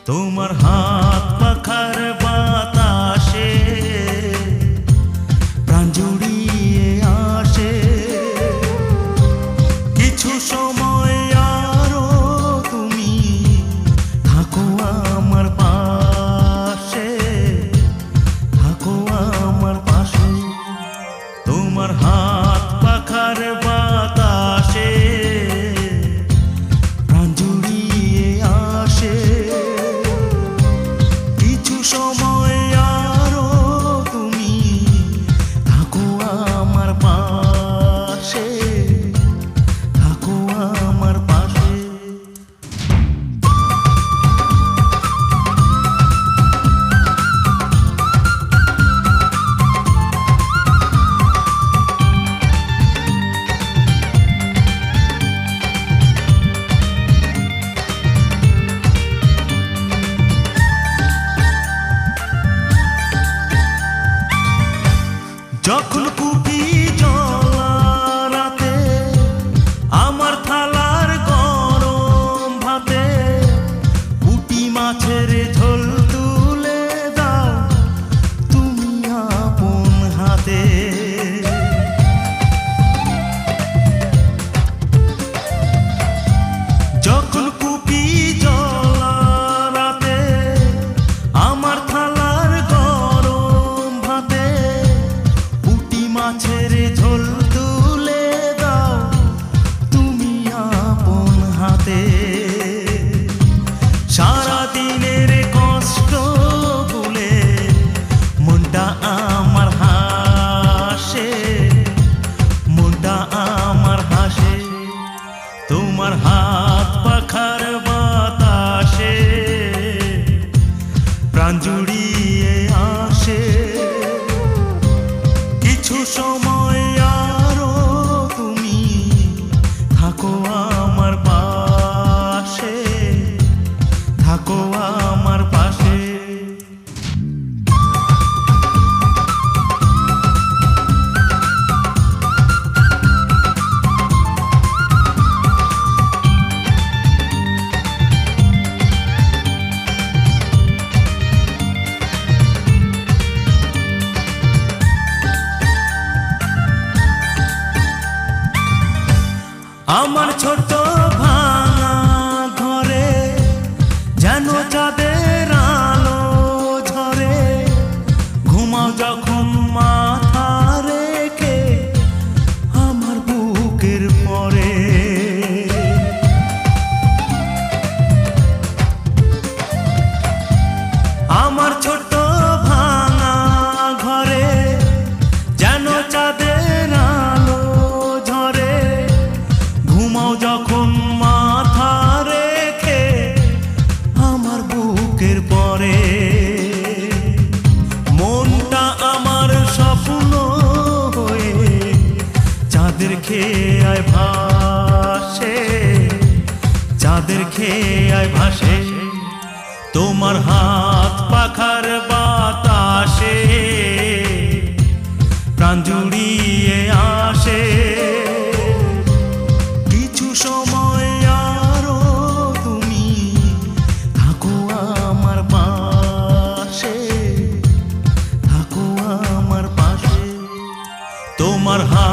তোমার হাত পাখার বাতাসে প্রাণ জুড়িয়ে আসে। কিছু সময় আরো তুমি থাকো আমার পাশে, থাকো আমার পাশে। তোমার হাত পাখার বাতাসে প্রাণ জুড়িয়ে আসে। কিছু সময় আরো তুমি থাকো আমার পাশে, থাকো আমার পাশে। যখন কুপি জ্বলা রাতে আমার থালার গরম ভাতে পুঁটি মাছের ঝোল তুলে দাও তুমি আপন হাতে। যখন কুপি জ্বলা রাতে আমার থালার গরম ভাতে মাছের ঝোল তুলে দাও তুমি আপন হাতে। সারা দিনের কষ্ট ভুলে মনটা আমার হাসে, মনটা আমার হাসে। তোমার হাত পাখার বাতাসে প্রাণ জুড়িয়ে আসে। কিছু সময় আরো তুমি থাকো আমার পাশে, থাকো আমার পাশে। আমার ছোট ভাঙা ঘরে যেন চাঁদের আলো ঝরে। ঘুমাও যখন মাথা রেখে আমার বুকের পরে। আমার ছোট ভাঙা ঘরে যেন চাঁদের আলো ঝরে। ঘুমাও যখন মাথা রেখে আমার বুকের পরে। মনটা আমার স্বপ্ন হয়ে চাঁদের খেয়ায় ভাসে, চাঁদের খেয়ায় ভাসে। তোমার হাত পাখার বাতাসে প্রাণ জুড়িয়ে আসে। কিছু সময় আরো তুমি থাকো আমার পাশে, থাকো আমার পাশে। তোমার হাত